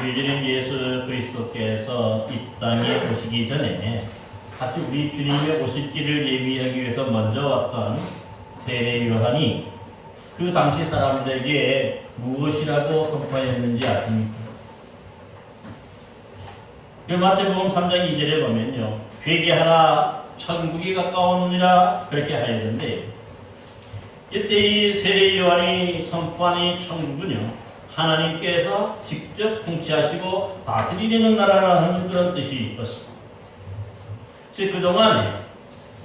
우리 주님 예수 그리스도께서 이 땅에 오시기 전에 같이 우리 주님의 오실 길을 예비하기 위해서 먼저 왔던 세례 요한이 그 당시 사람들에게 무엇이라고 선포했는지 아십니까? 마태복음 3장 2절에 보면요, 회개하라 천국이 가까우니라 그렇게 하였는데, 이때 이 세례 요한이 선포한 이 천국은요, 하나님께서 직접 통치하시고 다스리는 나라라는 그런 뜻이 있었습니다. 즉 그동안에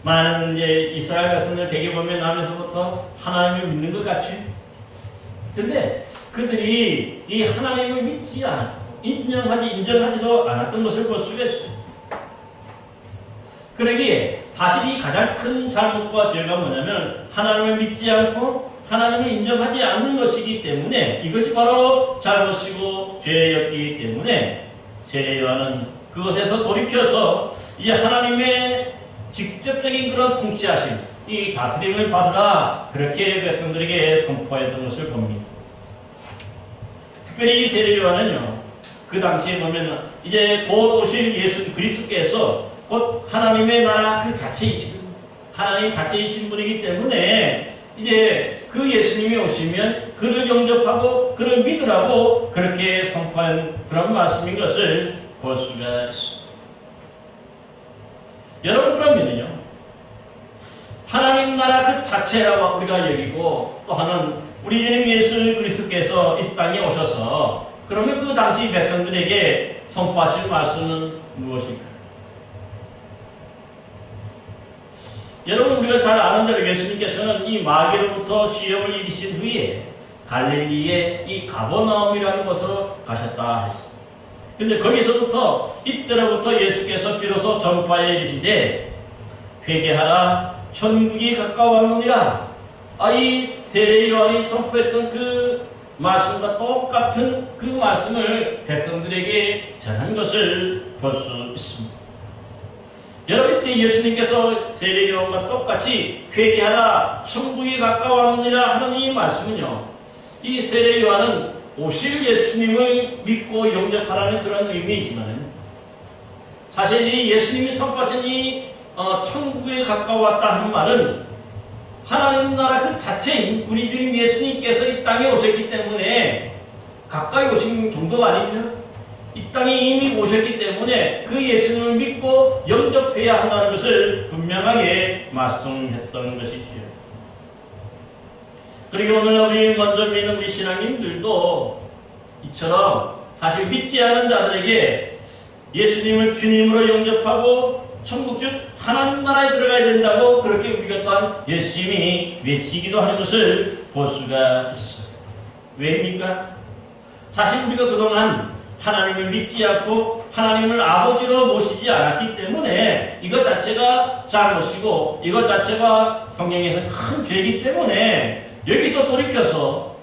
많은 이제 이스라엘 백성들 대개 보면 남에서부터 하나님을 믿는 것 같죠. 근데 그들이 이 하나님을 믿지 않았고 인정하지도 않았던 것을 볼 수가 있어요. 그러기에 사실 이 가장 큰 잘못과 죄가 뭐냐면 하나님을 믿지 않고 하나님을 인정하지 않는 것이기 때문에, 이것이 바로 잘못이고 죄였기 때문에 세례 요한은 그것에서 돌이켜서 이제 하나님의 직접적인 그런 통치하심, 이 다스림을 받으라 그렇게 백성들에게 선포했던 것을 봅니다. 특별히 이 세례 요한은요, 그 당시에 보면 이제 곧 오실 예수 그리스도께서 곧 하나님의 나라 그 자체이시고 하나님 자체이신 분이기 때문에 이제 그 예수님이 오시면 그를 영접하고 그를 믿으라고 그렇게 선포한 그런 말씀인 것을 볼 수가 있습니다. 여러분, 그러면요, 하나님 나라 그 자체라고 우리가 여기고, 또 하나는 우리 주님 예수 그리스도께서 이 땅에 오셔서 그러면 그 당시 백성들에게 선포하실 말씀은 무엇일까요? 여러분, 우리가 잘 아는 대로 예수님께서는 이 마귀로부터 시험을 이기신 후에 갈릴리의 이 가버나움이라는 곳으로 가셨다 했습니다. 근데 거기서부터 이때로부터 예수께서 비로소 전파에 이르시되 회개하라 천국이 가까웠느니라. 이 세례 요한이 선포했던 그 말씀과 똑같은 그 말씀을 백성들에게 전한 것을 볼 수 있습니다. 여러분, 때 예수님께서 세례 요한과 똑같이 회개하라 천국이 가까웠느니라 하는 이 말씀은요, 이 세례 요한은 오실 예수님을 믿고 영접하라는 그런 의미이지만, 사실 이 예수님이 선포하신 이 천국에 가까웠다 하는 말은 하나님 나라 그 자체인 우리 주님 예수님께서 이 땅에 오셨기 때문에 가까이 오신 정도가 아니죠. 이 땅에 이미 오셨기 때문에 그 예수님을 믿고 영접해야 한다는 것을 분명하게 말씀했던 것이죠. 그리고 오늘 우리 먼저 믿는 우리 신앙인들도 이처럼 사실 믿지 않은 자들에게 예수님을 주님으로 영접하고 천국 즉 하나님 나라에 들어가야 된다고 그렇게 우리가 또한 열심히 외치기도 하는 것을 볼 수가 있어요. 왜입니까? 사실 우리가 그동안 하나님을 믿지 않고 하나님을 아버지로 모시지 않았기 때문에 이것 자체가 잘못이고 이것 자체가 성경에서 큰 죄이기 때문에 여기서 돌이켜서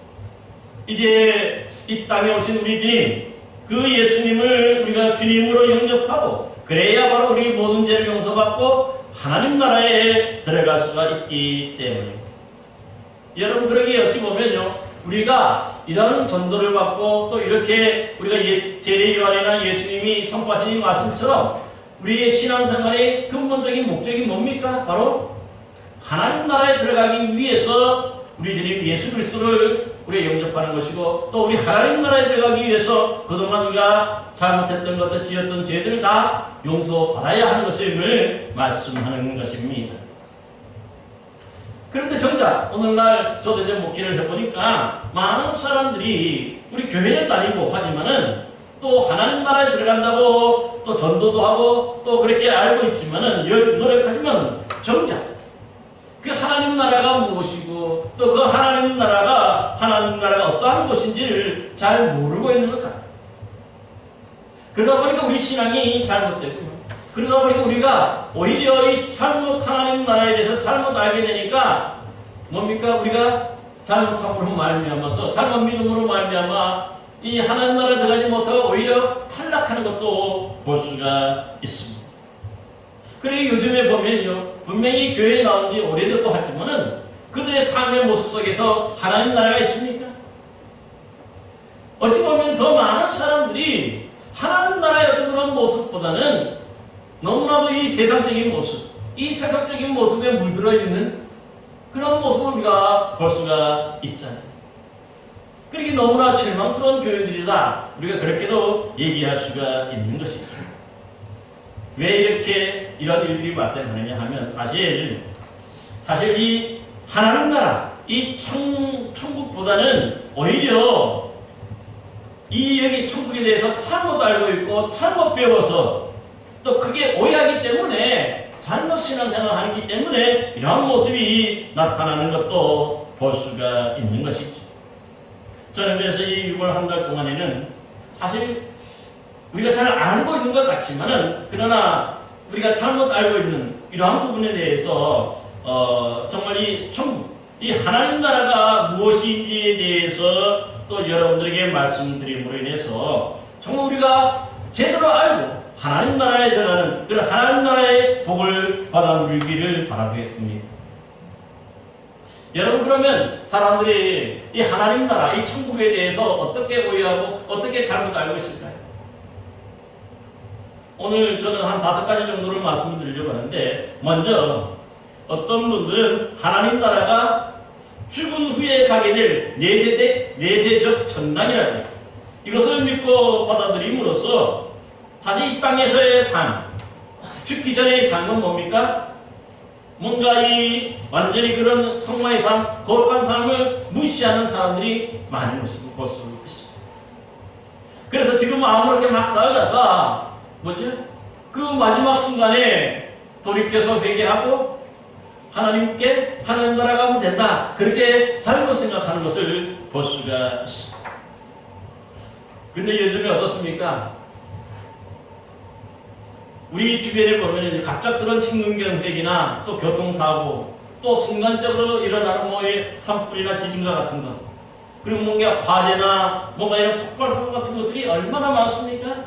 이제 이 땅에 오신 우리 주님, 그 예수님을 우리가 주님으로 영접하고 그래야 바로 우리 모든 죄를 용서받고 하나님 나라에 들어갈 수가 있기 때문에, 여러분, 그러기에 어찌 보면요, 우리가 이런 전도를 받고 또 이렇게 우리가 세례 요한이나 예수님이 선포하신 이 말씀처럼 우리의 신앙생활의 근본적인 목적이 뭡니까? 바로 하나님 나라에 들어가기 위해서 우리 주님 예수 그리스도를 우리가 영접하는 것이고, 또 우리 하나님 나라에 들어가기 위해서 그동안 우리가 잘못했던 것들, 지었던 죄들을 다 용서받아야 하는 것을 말씀하는 것입니다. 그런데 정작 오늘날 저도 이제 목회를 해보니까 많은 사람들이 우리 교회는 다니고 하지만은 또 하나님 나라에 들어간다고 또 전도도 하고 또 그렇게 알고 있지만은 노력하지만 정작 그 하나님 나라가 무엇이고 또 그 하나님 나라가 어떠한 것인지를 잘 모르고 있는 것 같아요. 그러다 보니까 우리 신앙이 잘못되고, 그러다 보니까 우리가 오히려 이 잘못 하나님 나라에 대해서 잘못 알게 되니까 뭡니까? 우리가 잘못함으로 말미암아서 잘못 믿음으로 말미암아 이 하나님 나라에 들어가지 못하고 오히려 탈락하는 것도 볼 수가 있습니다. 그리고 요즘에 보면요, 분명히 교회에 나온 지 오래됐고 하지만은 그들의 삶의 모습 속에서 하나님 나라가 있습니까? 어찌 보면 더 많은 사람들이 사람들이 하나님 나라의 어떤 그런 모습보다는 너무나도 이 세상적인 모습, 이 세상적인 모습에 물들어 있는 그런 모습을 우리가 볼 수가 있잖아요. 그러기 너무나 실망스러운 교회들이다. 우리가 그렇게도 얘기할 수가 있는 것이죠. 왜 이렇게 이런 일들이 발생하느냐 하면 사실 이 하나님 나라, 이 천국보다는 오히려 이 여기 천국에 대해서 잘못 알고 있고 잘못 배워서 또 그게 오해하기 때문에 잘못 신앙생활을 하기 때문에 이러한 모습이 나타나는 것도 볼 수가 있는 것이죠. 저는 그래서 이 6월 한 달 동안에는 사실 우리가 잘 알고 있는 것 같지만은 그러나 우리가 잘못 알고 있는 이러한 부분에 대해서 정말 이 천국, 이 하나님 나라가 무엇인지에 대해서 또 여러분들에게 말씀드림으로 인해서 정말 우리가 제대로 알고 하나님 나라에 들어가는 그런 하나님 나라의 복을 받아 누리기를 바라겠습니다. 여러분, 그러면 사람들이 이 하나님 나라, 이 천국에 대해서 어떻게 오해하고 어떻게 잘못 알고 있을까요? 오늘 저는 한 5가지 정도를 말씀을 드리려고 하는데, 먼저 어떤 분들은 하나님 나라가 죽은 후에 가게 될 내세적 천당이라고 해요. 이것을 믿고 받아들임으로써 사실 이 땅에서의 삶, 죽기 전의 삶은 뭡니까? 뭔가 이 완전히 그런 성화의 삶, 거룩한 삶을 무시하는 사람들이 많은 것을 볼 수 있습니다. 그래서 지금 아무렇게 막 살다가 그 마지막 순간에 돌이켜서 회개하고 하나님께 하나님 나라 가면 된다, 그렇게 잘못 생각하는 것을 볼 수가 있습니다. 근데 요즘에 어떻습니까? 우리 주변에 보면 갑작스러운 심근경색이나 또 교통사고, 또 순간적으로 일어나는 산불이나 지진과 같은 것, 그리고 뭔가 화재나 뭔가 이런 폭발사고 같은 것들이 얼마나 많습니까?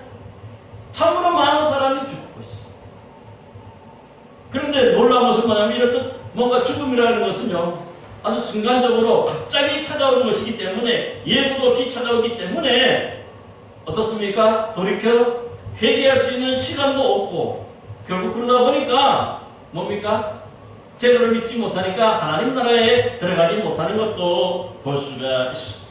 참으로 많은 사람이 죽고 있어요. 그런데 놀라운 것은 뭐냐면 이렇듯 뭔가 죽음이라는 것은요, 아주 순간적으로 갑자기 찾아오는 것이기 때문에, 예고도 없이 찾아오기 때문에 어떻습니까? 돌이켜 회개할 수 있는 시간도 없고, 결국 그러다 보니까 뭡니까? 제대로 믿지 못하니까 하나님 나라에 들어가지 못하는 것도 볼 수가 있습니다.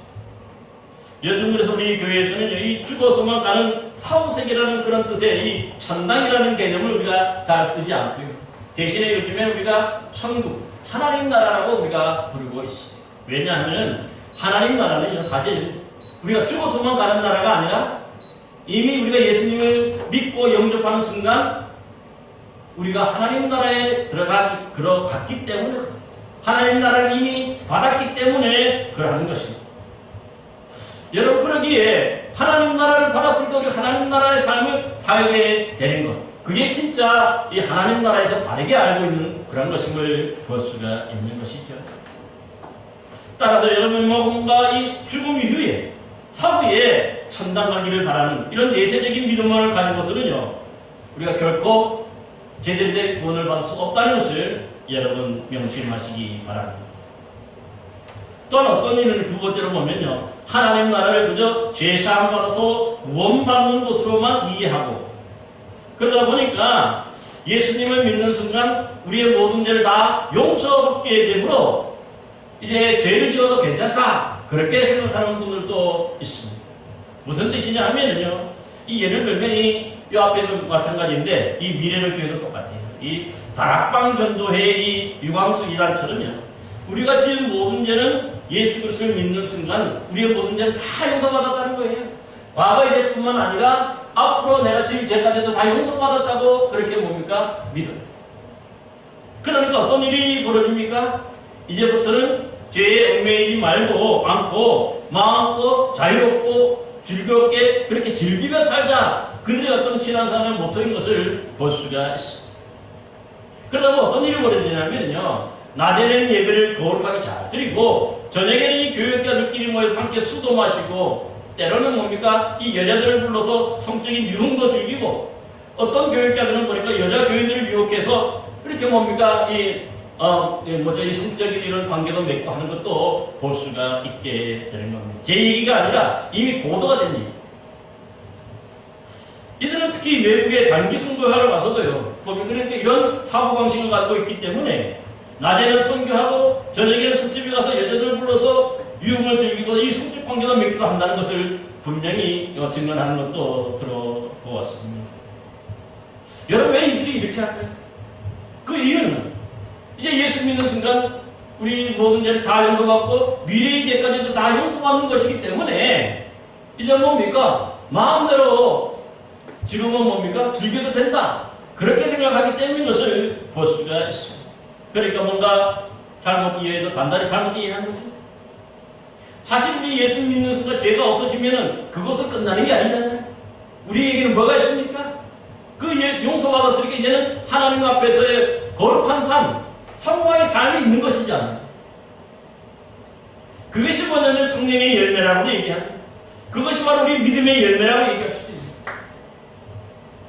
요즘 그래서 우리 교회에서는 이 죽어서만 가는 사후세계라는 그런 뜻의 이 천당이라는 개념을 우리가 잘 쓰지 않고요. 대신에 요즘에 우리가 천국, 하나님 나라라고 우리가 부르고 있습니다. 왜냐하면 하나님 나라는 사실 우리가 죽어서만 가는 나라가 아니라 이미 우리가 예수님을 믿고 영접하는 순간 우리가 하나님 나라에 들어갔기 때문에, 하나님 나라를 이미 받았기 때문에 그러는 것입니다. 여러분, 그러기에 하나님 나라를 받았을 때 우리 하나님 나라의 삶을 살게 되는 것, 그게 진짜 이 하나님 나라에서 바르게 알고 있는 그런 것임을 볼 수가 있는 것이죠. 따라서 여러분, 뭔가 이 죽음 이후에 사후에 천당 가기를 바라는 이런 내세적인 믿음을 가지고서는요, 우리가 결코 제대로 된 구원을 받을 수 없다는 것을 여러분 명심하시기 바랍니다. 또한 어떤 일을 두 번째로 보면요, 하나님 나라를 그저 죄사함 받아서 구원받는 것으로만 이해하고, 그러다 보니까 예수님을 믿는 순간 우리의 모든 죄를 다 용서받게 되므로 이제 죄를 지어도 괜찮다, 그렇게 생각하는 분들도 있습니다. 무슨 뜻이냐 하면요, 이 예를 들면 이 앞에도 마찬가지인데 이 미래를 교회도 똑같아요. 이 다락방 전도회의 이 유광수 이단처럼요, 우리가 지은 모든 죄는 예수 그리스도를 믿는 순간 우리의 모든 죄는 다 용서받았다는 거예요. 과거의 죄뿐만 아니라 앞으로 내가 지을 죄까지도 다 용서받았다고 그렇게 뭡니까? 믿어요. 그러니까 어떤 일이 벌어집니까? 이제부터는 죄에 얽매이지 않고 마음껏 자유롭고 즐겁게 그렇게 즐기며 살자, 그들의 어떤 신앙생활의 모토인 것을 볼 수가 있습니다. 그러다 보면 어떤 일이 벌어지냐면요, 낮에는 예배를 거룩하게 잘 드리고 저녁에는 이 교역자들끼리 모여서 함께 술도 마시고, 때로는 뭡니까? 이 여자들을 불러서 성적인 유흥도 즐기고, 어떤 교역자들은 보니까 여자 교인들을 유혹해서 이렇게 뭡니까? 이 성적인 이런 관계도 맺고 하는 것도 볼 수가 있게 되는 겁니다. 제 얘기가 아니라 이미 보도가 된 일. 이들은 특히 외국에 단기 선교하러 가서도요. 그러니까 이런 사고방식을 갖고 있기 때문에 낮에는 선교하고 저녁에는 술집에 가서 여자들 불러서 유흥을 즐기고 이 성적 관계도 맺기도 한다는 것을 분명히 증언하는 것도 들어보았습니다. 여러분 왜 이들이 이렇게 할까요? 그 이유는 이제 예수 믿는 순간 우리 모든 죄를 다 용서받고 미래의 죄까지도 다 용서받는 것이기 때문에 이제 뭡니까? 마음대로 지금은 뭡니까? 즐겨도 된다. 그렇게 생각하기 때문인 것을 볼 수가 있습니다. 그러니까 뭔가 잘못 이해해도 단단히 잘못 이해하는 거죠. 사실 우리 예수 믿는 순간 죄가 없어지면은 그것은 끝나는 게 아니잖아요. 우리에게는 뭐가 있습니까? 그 용서받았으니까 이제는 하나님 앞에서의 거룩한 삶, 성화의 삶이 있는 것이잖아요. 그것이 뭐냐면 성령의 열매라고도 얘기합니다. 그것이 바로 우리 믿음의 열매라고 얘기할 수도 있습니다.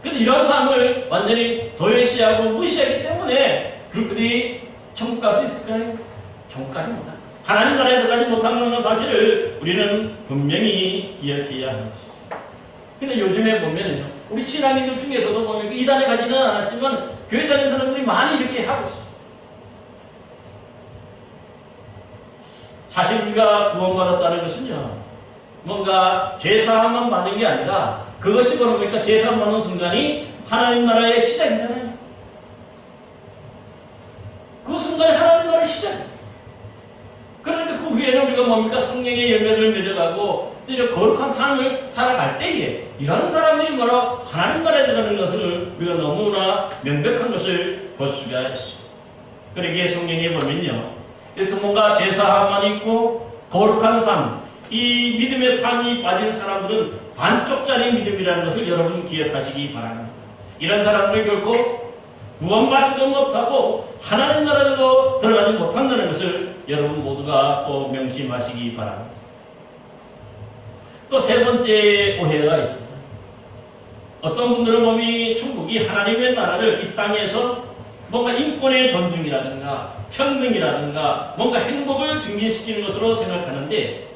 근데 이런 삶을 완전히 도외시하고 무시하기 때문에 그들이 천국 갈 수 있을까요? 천국 가지 못합니다. 하나님 나라에 들어가지 못하는 사실을 우리는 분명히 기억해야 합니다. 근데 요즘에 보면은요, 우리 신앙인들 중에서도 보면 이단에 가지는 않았지만 교회 다니는 사람들이 많이 이렇게 하고 있어요. 사실 우리가 구원받았다는 것은요, 뭔가 죄사함만 받는 게 아니라 그것이 뭐니까 죄사함 받는 순간이 하나님 나라의 시작이잖아요. 그 순간이 하나님 나라의 시작이에요. 그러니까 그 후에는 우리가 뭡니까? 성령의 열매를 맺어가고 거룩한 삶을 살아갈 때에 이런 사람들이 뭐라 하나님 나라에 들어가는 것을 우리가 너무나 명백한 것을 볼 수가 있습니다. 그러기에 성경에 보면요, 이렇게 뭔가 제사함만 있고 거룩한 삶, 이 믿음의 삶이 빠진 사람들은 반쪽짜리 믿음이라는 것을 여러분 기억하시기 바랍니다. 이런 사람들이 결코 구원받지도 못하고 하나님 나라에도 들어가지 못한다는 것을 여러분 모두가 또 명심하시기 바랍니다. 또 세 번째 오해가 있습니다. 어떤 분들은 몸이 천국이 하나님의 나라를 이 땅에서 뭔가 인권의 존중이라든가 평등이라든가 뭔가 행복을 증진시키는 것으로 생각하는데,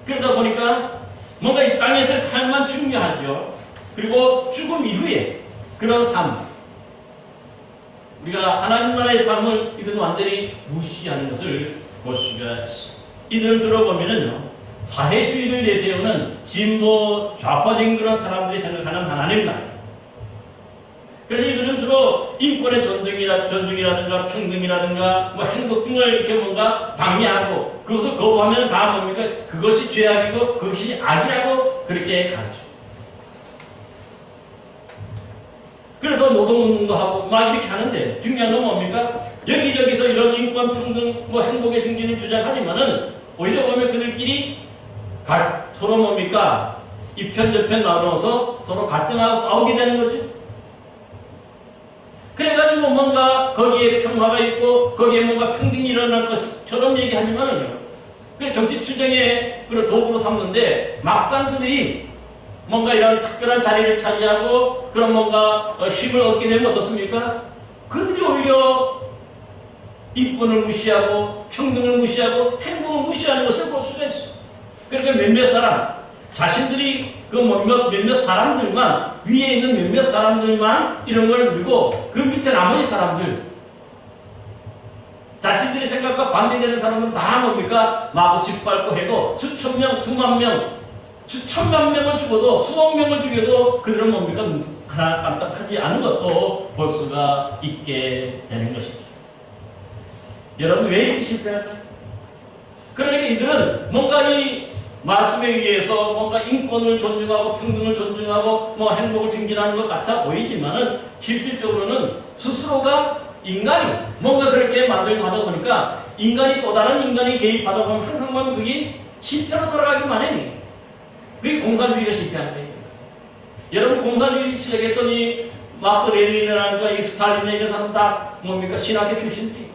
그러다 보니까 뭔가 이 땅에서의 삶만 중요하죠. 그리고 죽음 이후에 그런 삶, 우리가 하나님 나라의 삶을 이들은 완전히 무시하는 것을 볼 수가 있습니다. 이들을 들어보면은요, 사회주의를 내세우는 진보 좌파적인 그런 사람들이 생각하는 하나님 나라. 그래서 이들은 주로 인권의 존중이라든가 평등이라든가 뭐 행복 등을 이렇게 뭔가 방해하고 그것을 거부하면 다 뭡니까? 그것이 죄악이고 그것이 악이라고 그렇게 가르쳐. 그래서 노동운동도 하고 막 이렇게 하는데 중요한 건 뭡니까? 여기저기서 이런 인권, 평등, 뭐 행복의 승진을 주장하지만은 오히려 보면 그들끼리 서로 뭡니까? 이편 저편 나눠서 서로 갈등하고 싸우게 되는 거죠. 그래가지고 뭔가 거기에 평화가 있고 거기에 뭔가 평등이 일어날 것처럼 얘기하지만은요, 그 정치 추정의 그런 도구로 삼는데 막상 그들이 뭔가 이런 특별한 자리를 차지하고 그런 뭔가 힘을 얻게 되면 어떻습니까? 그들이 오히려 인권을 무시하고 평등을 무시하고 행복을 무시하는 것을 볼 수가 있어요. 그러니까 몇몇 사람, 자신들이 그 몇몇 사람들만, 위에 있는 몇몇 사람들만 이런 걸 누리고 그 밑에 나머지 사람들, 자신들의 생각과 반대되는 사람은 다 뭡니까? 마구 짓밟고 해도 수천 명, 수만 명, 수천만 명을 죽어도 수억 명을 죽여도 그들은 뭡니까? 하나 깜짝하지 않은 것도 볼 수가 있게 되는 것이죠. 여러분 왜 이렇게 실패할까요? 그러니까 이들은 뭔가 이 말씀에 의해서 뭔가 인권을 존중하고 평등을 존중하고 뭐 행복을 증진하는 것 같아 보이지만은 실질적으로는 스스로가 인간이 뭔가 그렇게 만들고 하다 보니까 인간이 또 다른 인간이 개입하다 보면 항상 보면 그게 실패로 돌아가기 마련이에요. 그게 공산주의가 실패한 거예요. 여러분 공산주의 시작했더니 마크 레닌이라든가 이 스탈린이나 이런 사람 다 뭡니까? 신학교 출신들이에요.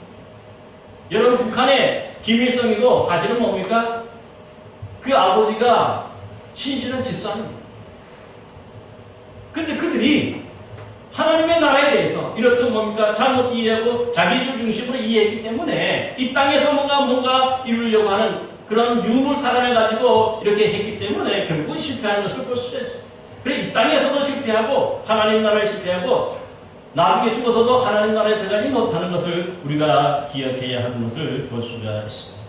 여러분 북한의 김일성이도 사실은 뭡니까? 그 아버지가 신실한 집사입니다. 근데 그들이 하나님의 나라에 대해서 이렇듯 뭡니까? 잘못 이해하고 자기를 중심으로 이해했기 때문에 이 땅에서 뭔가 이루려고 하는 그런 유물 사람을 가지고 이렇게 했기 때문에 결국은 실패하는 것을 볼 수가 있어요. 그래 이 땅에서도 실패하고 하나님 나라에 실패하고 나중에 죽어서도 하나님 나라에 들어가지 못하는 것을 우리가 기억해야 하는 것을 볼 수가 있습니다.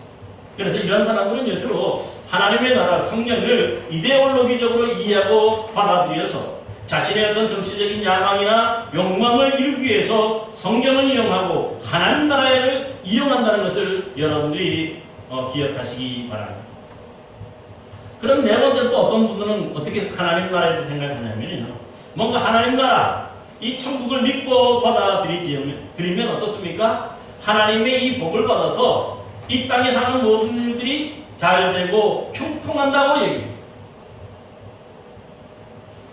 그래서 이런 사람들은 주로 하나님의 나라 성령을 이데올로기적으로 이해하고 받아들여서 자신의 어떤 정치적인 야망이나 욕망을 이루기 위해서 성경을 이용하고 하나님 나라를 이용한다는 것을 여러분들이 기억하시기 바랍니다. 그럼 네 번째 또 어떤 분들은 어떻게 하나님 나라에 생각하냐면요. 뭔가 하나님 나라, 이 천국을 믿고 받아들이면 어떻습니까? 하나님의 이 복을 받아서 이 땅에 사는 모든 일들이 잘 되고 형통한다고 얘기해요.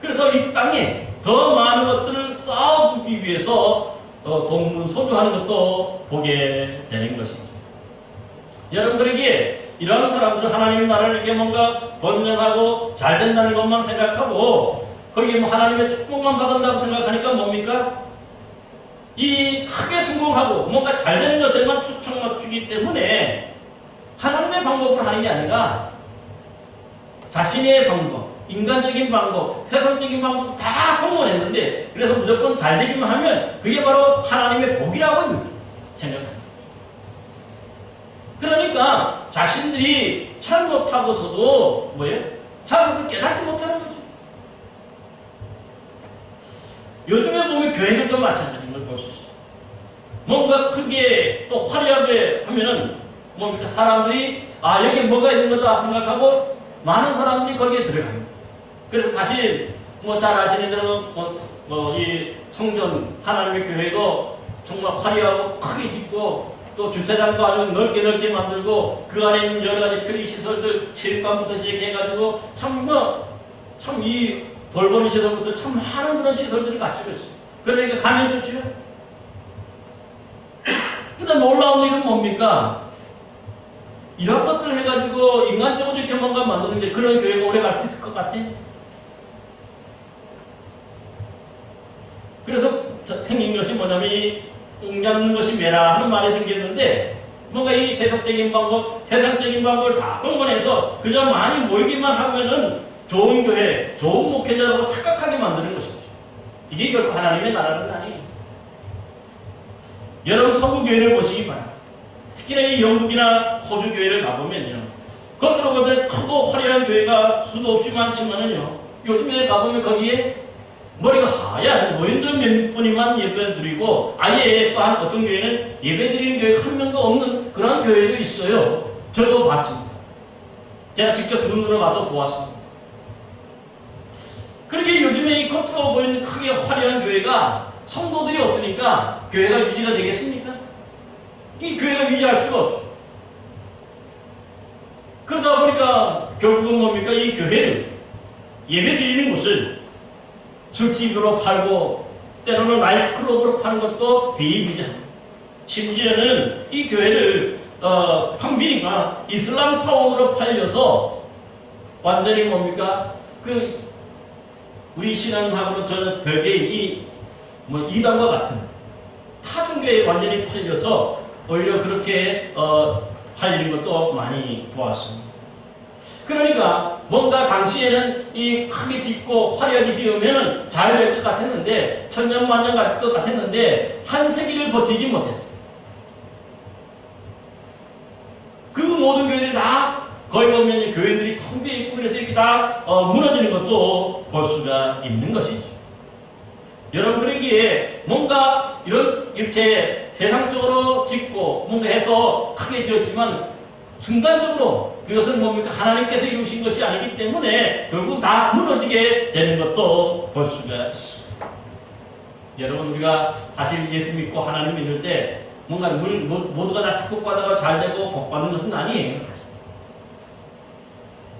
그래서 이 땅에 더 많은 것들을 쌓아두기 위해서 동분서주하는 것도 보게 되는 것이죠. 여러분들에게 이런 사람들은 하나님의 나라를 이렇게 뭔가 번영하고 잘 된다는 것만 생각하고 거기에 뭐 하나님의 축복만 받는다고 생각하니까 뭡니까? 이 크게 성공하고 뭔가 잘 되는 것에만 초점 맞추기 때문에 하나님의 방법으로 하는 게 아니라 자신의 방법, 인간적인 방법, 세상적인 방법 다 동원했는데 그래서 무조건 잘 되기만 하면 그게 바로 하나님의 복이라고 생각합니다. 그러니까 자신들이 잘못하고서도 뭐예요? 잘못을 깨닫지 못하는 거죠. 요즘에 보면 교회들도 마찬가지인 걸 볼 수 있어요. 뭔가 크게 또 화려하게 하면은 뭡니까? 사람들이 여기 뭐가 있는 거다 생각하고 많은 사람들이 거기에 들어갑니다. 그래서 사실 잘 아시는 대로 이 성전 하나님의 교회도 정말 화려하고 크게 짓고 또 주차장도 아주 넓게 만들고 그 안에 있는 여러 가지 편의시설들 체육관부터 시작해가지고 참 이 돌보는 시설부터 참 많은 그런 시설들을 갖추고 있어요. 그러니까 가면 좋죠. 근데 놀라운 일은 뭡니까? 이런 것들 해가지고 인간적으로 이렇게 뭔가 만드는데 그런 교회가 오래 갈 수 있을 것 같아요. 그래서 생긴 것이 뭐냐면 이 똥 잡는 것이 매라 하는 말이 생겼는데 뭔가 이 세속적인 방법, 세상적인 방법을 다 동원해서 그저 많이 모이기만 하면은 좋은 교회, 좋은 목회자라고 착각하게 만드는 것이죠. 이게 결국 하나님의 나라는 아니에요. 여러분 서구 교회를 보시기 바랍니다. 특히나 이 영국이나 호주 교회를 가보면요. 겉으로 보면 크고 화려한 교회가 수도 없이 많지만은요. 요즘에 가보면 거기에 머리가 하얀 노인들 몇 분이만 예배 드리고 아예 또한 어떤 교회는 예배 드리는 교회 한 명도 없는 그런 교회도 있어요. 저도 봤습니다. 제가 직접 두 눈으로 가서 보았습니다. 그렇게 요즘에 이 겉으로 보이는 크게 화려한 교회가 성도들이 없으니까 교회가 유지가 되겠습니까? 이 교회가 유지할 수가 없어요. 그러다 보니까 결국은 뭡니까? 이 교회를 예배 드리는 곳을 술집으로 팔고 때로는 나이트클럽으로 파는 것도 비일비재합니다. 심지어는 이 교회를 텅비니까 이슬람 사원으로 팔려서 완전히 뭡니까? 우리 신앙하고는 저는 별개인 이단과 같은 타종교에 완전히 팔려서 오히려 그렇게 팔리는 것도 많이 보았습니다. 그러니까 뭔가 당시에는 이 크게 짓고 화려하게 지으면 잘 될 것 같았는데 천년만년 갈 것 같았는데 한 세기를 버티지 못했어요. 그 모든 교회들이 다 거기 보면 교회들이 텅 비어 있고 그래서 이렇게 다 무너지는 것도 볼 수가 있는 것이죠. 여러분들에게 뭔가 이렇게 세상적으로 짓고 뭔가 해서 크게 지었지만 순간적으로 그것은 뭡니까? 하나님께서 이루신 것이 아니기 때문에 결국 다 무너지게 되는 것도 볼 수가 있습니다. 여러분 우리가 사실 예수 믿고 하나님 믿을 때 뭔가 모두가 다 축복받아가 잘 되고 복받는 것은 아니에요.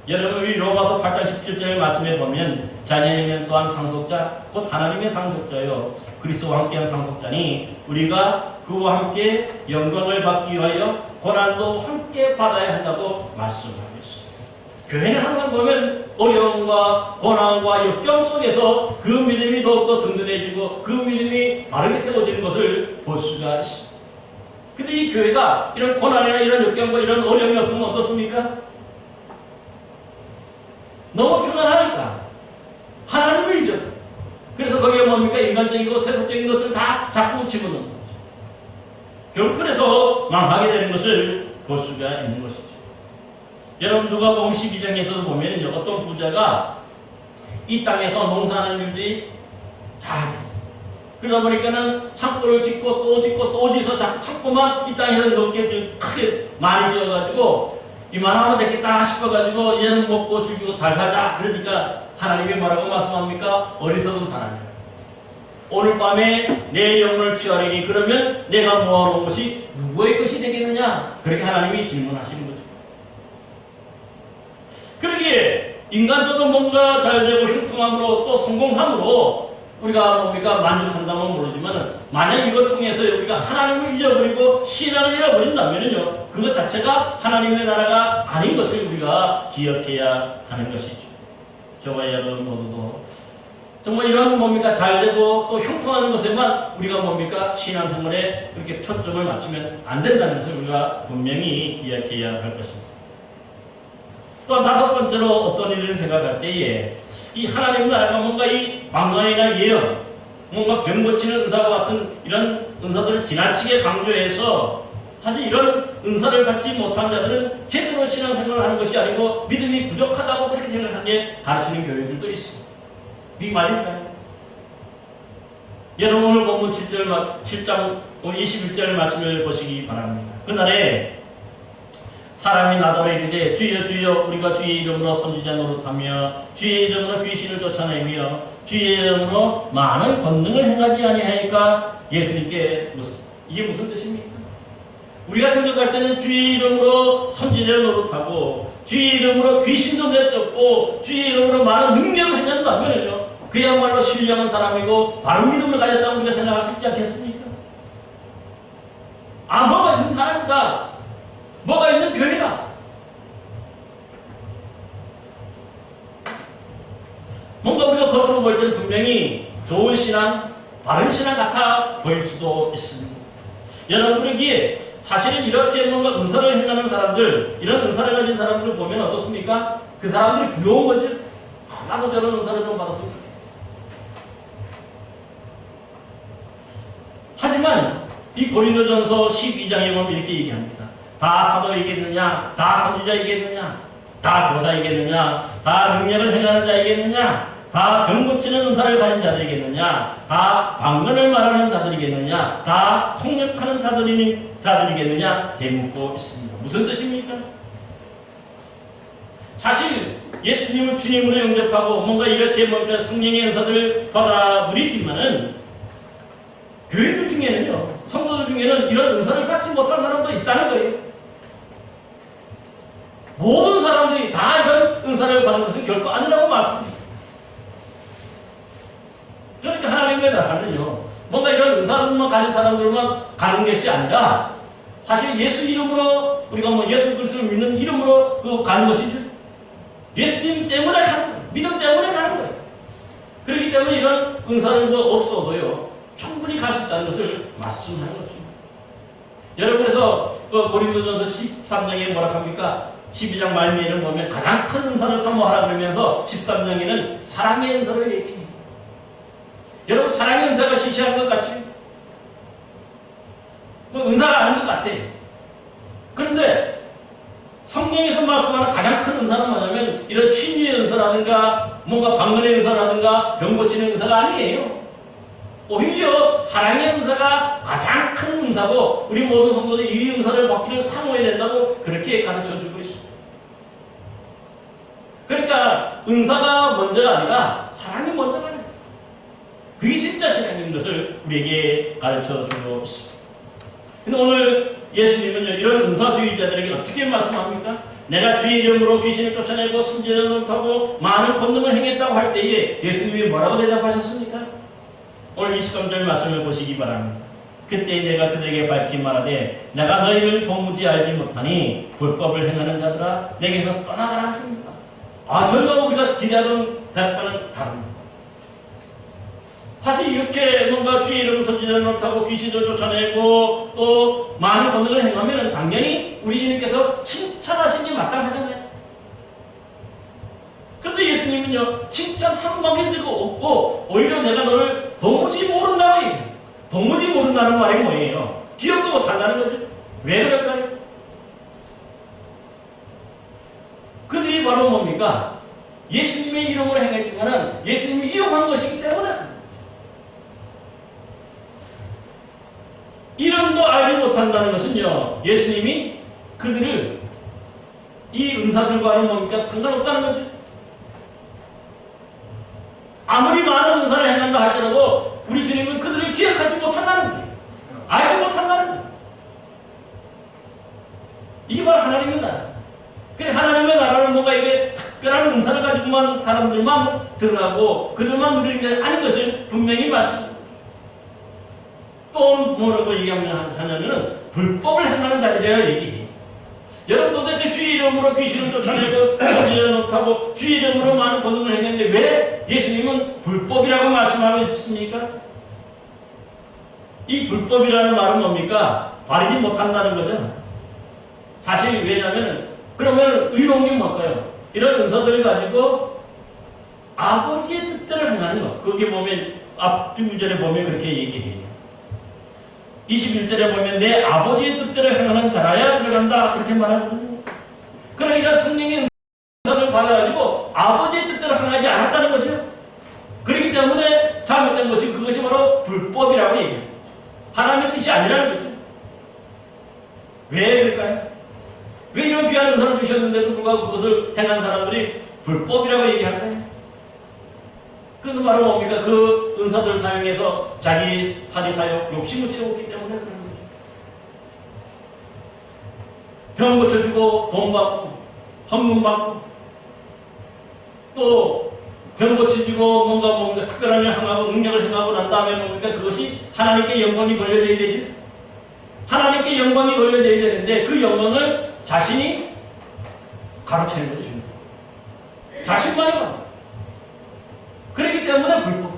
여러분 우리 로마서 8장 17절 말씀에 보면 자녀이면 또한 상속자 곧 하나님의 상속자요 그리스도와 함께한 상속자니 우리가 그와 함께 영광을 받기 위하여 고난도 함께 받아야 한다고 말씀하고 있습니다. 교회는 항상 보면 어려움과 고난과 역경 속에서 그 믿음이 더욱더 든든해지고 그 믿음이 바르게 세워지는 것을 볼 수가 있습니다. 근데 이 교회가 이런 고난이나 이런 역경과 이런 어려움이 없으면 어떻습니까? 너무 평안하니까 하나님 인간적이고 세속적인 것들 다 자꾸 집어넣는 거죠. 결국 그래서 망하게 되는 것을 볼 수가 있는 것이죠. 여러분 누가복음 12장에서도 보면요, 어떤 부자가 이 땅에서 농사하는 일들이 잘 됐어요. 그러다 보니까는 창고를 짓고 또 짓고 또 짓어 자꾸 창고만 이 땅에서 넓게 크게 많이 지어가지고 이만하면 됐겠다 싶어가지고 얘는 먹고 즐기고 잘 살자. 그러니까 하나님이 뭐라고 말씀합니까? 어리석은 사람이야. 오늘 밤에 내 영혼을 취하리니 그러면 내가 모아놓은 것이 누구의 것이 되겠느냐? 그렇게 하나님이 질문하시는 거죠. 그러기에 인간적으로 뭔가 잘되고 흉통함으로 또 성공함으로 우리가 뭡니까? 만족한다면 모르지만 만약 이걸 통해서 우리가 하나님을 잊어버리고 신앙을 잃어버린다면요, 그것 자체가 하나님의 나라가 아닌 것을 우리가 기억해야 하는 것이죠. 저와 여러분 모두도 정말 이런 뭡니까? 잘되고 또 형통하는 것에만 우리가 뭡니까? 신앙생활에 그렇게 초점을 맞추면 안 된다는 것을 우리가 분명히 기억해야 할 것입니다. 또 다섯 번째로 어떤 일을 생각할 때에 이 하나님 나라가 뭔가 이 방언이나 예언, 뭔가 병 고치는 은사와 같은 이런 은사들을 지나치게 강조해서 사실 이런 은사를 받지 못한 자들은 제대로 신앙생활을 하는 것이 아니고 믿음이 부족하다고 그렇게 생각하게 가르치는 교회들도 있습니다. 이게 맞을까요? 여러분 오늘 본문 7장 21절 말씀을 보시기 바랍니다. 그날에 사람이 나더러 이르되 주여 주여 우리가 주의 이름으로 선지자 노릇하며 주의 이름으로 귀신을 쫓아내며 주의 이름으로 많은 권능을 행하지 아니하니까 예수님께 이게 무슨 뜻입니까? 우리가 생각할 때는 주의 이름으로 선지자 노릇하고 주의 이름으로 귀신도 내쫓고 주의 이름으로 많은 능력을 행한다면요, 그야말로 신령한 사람이고 바른 믿음을 가졌다고 우리가 생각할 수 있지 않겠습니까? 아, 뭐가 있는 사람이다, 뭐가 있는 교회다. 뭔가 우리가 겉으로 볼 때는 분명히 좋은 신앙, 바른 신앙 같아 보일 수도 있습니다. 여러분들에게 사실은 이렇게 뭔가 은사를 행하는 사람들, 이런 은사를 가진 사람들을 보면 어떻습니까? 그 사람들이 부러운 거죠. 아, 나도 저런 은사를 좀 받았으면 좋겠다. 하지만 이 고린도전서 12장에 보면 이렇게 얘기합니다. 다 사도이겠느냐? 다 선지자이겠느냐? 다 교사이겠느냐? 다 능력을 행하는 자이겠느냐? 다 병 고치는 은사를 가진 자들이겠느냐? 다 방언을 말하는 자들이겠느냐? 다 통역하는 자들이겠느냐? 대묻고 있습니다. 무슨 뜻입니까? 사실 예수님을 주님으로 영접하고 뭔가 이렇게 뭔가 성령의 은사를 받아 누리지만은 교회들 중에는요, 성도들 중에는 이런 은사를 받지 못한 사람도 있다는 거예요. 모든 사람들이 다 이런 은사를 받는 것은 결코 아니라고 말씀합니다. 그러니까 하나님의 나라는요, 뭔가 이런 은사들만 가진 사람들만 가는 것이 아니라 사실 예수 이름으로 우리가 뭐 예수 그리스도를 믿는 이름으로 그 가는 것이죠. 예수님 때문에 가는 거예요. 믿음 때문에 가는 거예요. 그렇기 때문에 이런 은사를 얻어도요, 충분히 갈 수 있다는 것을 말씀하는 것입니다. 여러분 그래서 고린도전서 13장에 뭐라 합니까? 12장 말미에는 보면 가장 큰 은사를 사모하라 그러면서 13장에는 사랑의 은사를 얘기합니다. 여러분 사랑의 은사가 시시한 것 같죠? 은사가 아닌 것 같아요. 그런데 성령에서 말씀하는 가장 큰 은사는 뭐냐면 이런 신유의 은사라든가 뭔가 방언의 은사라든가 병 고치는 은사가 아니에요. 오히려 사랑의 은사가 가장 큰 은사고 우리 모든 성도들이 이 은사를 받기를 사모해야 된다고 그렇게 가르쳐주고 있습니다. 그러니까 은사가 먼저가 아니라 사랑이 먼저가 아니라 그게 진짜 신앙인 것을 우리에게 가르쳐주고 있습니다. 근데 오늘 예수님은요, 이런 은사주의자들에게 어떻게 말씀합니까? 내가 주의 이름으로 귀신을 쫓아내고 선지자를 타고 많은 권능을 행했다고 할 때에 예수님이 뭐라고 대답하셨습니까? 오늘 23절 말씀을 보시기 바랍니다. 그때 내가 그들에게 밝히 말하되 내가 너희를 도무지 알지 못하니 불법을 행하는 자들아 내게서 떠나가라 하십니다. 아, 전혀 우리가 기대하던 대답과는 다릅니다. 사실 이렇게 뭔가 주의 이름 선지자를 못하고 귀신을 쫓아내고 또 많은 권능을 행하면 당연히 우리 주님께서 칭찬하신 게 마땅하잖아요. 근데 예수님은요, 칭찬 한 마디도 없고 오히려 내가 너를 도무지 모른다고 얘기해요. 도무지 모른다는 말이 뭐예요? 기억도 못한다는 거죠. 왜 그럴까요? 그들이 바로 뭡니까? 예수님의 이름으로 행했지만은 예수님이 이용한 것이기 때문에 이름도 알지 못한다는 것은요, 예수님이 그들을 이 은사들과는 뭡니까? 상관없다는 거죠. 아무리 많은 은사를 행한다 할지라도 우리 주님은 그들을 기억하지 못한다는 거예요. 알지 못한다는 거예요. 이게 바로 하나님의 나라. 그래, 하나님의 나라는 뭔가 이게 특별한 은사를 가지고만 사람들만 들어가고 그들만 누리는 게 아닌 것을 분명히 말씀합니다. 또 뭐라고 얘기하냐면은 불법을 행하는 자들이라고 얘기해요. 여러분 도대체 주의 이름으로 귀신을 쫓아내고 저지를 못하고 주의 이름으로 많은 권능을 했는데 왜 예수님은 불법이라고 말씀하고 있습니까? 이 불법이라는 말은 뭡니까? 바르지 못한다는 거죠. 사실 왜냐하면 그러면 의로운 게 뭘까요? 이런 은사들을 가지고 아버지의 뜻대로 행하는 것. 거기 보면 앞 구절에 보면 그렇게 얘기해요. 21절에 보면 내 아버지의 뜻대로 행하는 자라야 들어간다. 그렇게 말하거든요. 그러니까 성령의 은사를 받아가지고 아버지의 뜻대로 행하지 않았다는 것이요. 그렇기 때문에 잘못된 것이 그것이 바로 불법이라고 얘기합니다. 하나님의 뜻이 아니라는 거죠. 왜 그럴까요? 왜 이런 귀한 은사를 주셨는데도 불구하고 그것을 행한 사람들이 불법이라고 얘기할까요? 그것은 바로 뭡니까? 그 은사들을 사용해서 자기 사리사욕, 욕심을 채웠기 때문에 그런 거죠. 병 고쳐주고 돈 받고 헌금 받고 또 병 고쳐주고 뭔가 특별한 일 행하고 능력을 행하고 난 다음에 뭡니까? 그것이 하나님께 영광이 돌려져야 되죠. 하나님께 영광이 돌려져야 되는데 그 영광을 자신이 가로채는 거죠. 자신만이 가. 그렇기 때문에 불법.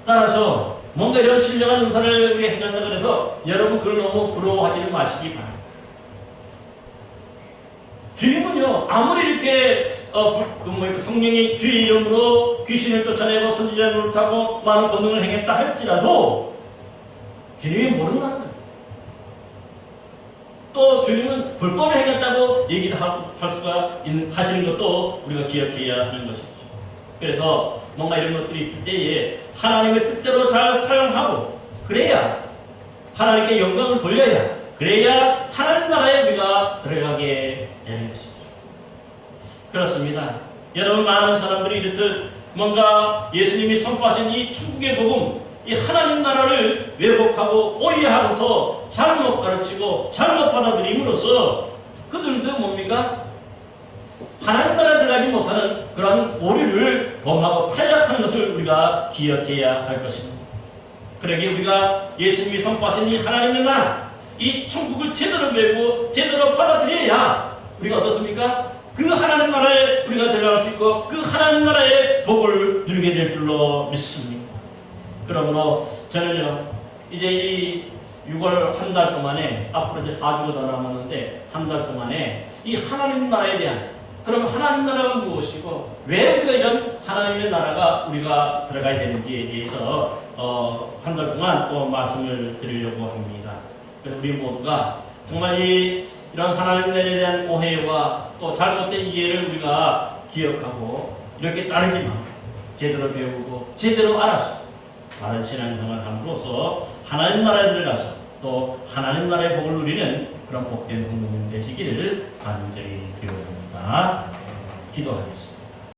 따라서 뭔가 이런 신령한 은사를 우리가 행한다 그래서 여러분 그걸 너무 부러워하지는 마시기 바랍니다. 주님은요 아무리 이렇게 성령이 주의 이름으로 귀신을 쫓아내고 선지자 노릇하고 많은 권능을 행했다 할지라도 주님이 모른다는 거예요. 또 주님은 불법을 행했다고 얘기를 할 수가 하시는 것도 우리가 기억해야 하는 것이죠. 그래서 뭔가 이런 것들이 있을 때에 하나님의 뜻대로 잘 사용하고 그래야 하나님께 영광을 돌려야 그래야 하나님 나라에 우리가 들어가게 되는 것이죠. 그렇습니다. 여러분 많은 사람들이 이렇듯 뭔가 예수님이 선포하신 이 천국의 복음 이 하나님 나라를 왜곡하고 오해하고서 잘못 가르치고 잘못 받아들임으로써 그들도 뭡니까? 하나님 나라에 들어가지 못하는 그런 오류를 범하고 탈락하는 것을 우리가 기억해야 할 것입니다. 그러기에 우리가 예수님이 선포하신 이 하나님의 나라, 이 천국을 제대로 배우고 제대로 받아들여야 우리가 어떻습니까? 그 하나님 나라에 우리가 들어갈 수 있고 그 하나님 나라의 복을 누리게 될 줄로 믿습니다. 그러므로 저는요 이제 이 6월 한 달 동안에 앞으로 이제 4주가 더 남았는데 한 달 동안에 이 하나님 나라에 대한 그럼 하나님 나라가 무엇이고 왜 우리가 이런 하나님의 나라가 우리가 들어가야 되는지에 대해서 한 달 동안 또 말씀을 드리려고 합니다. 그래서 우리 모두가 정말 이런 하나님 나라에 대한 오해와 또 잘못된 이해를 우리가 기억하고 이렇게 따르지만 제대로 배우고 제대로 알아서 바른 신앙생활을 함으로써 하나님 나라에 들어가서 또 하나님 나라의 복을 누리는 그런 복된 성도님 되시기를 간절히 기원합니다. 기도하겠습니다.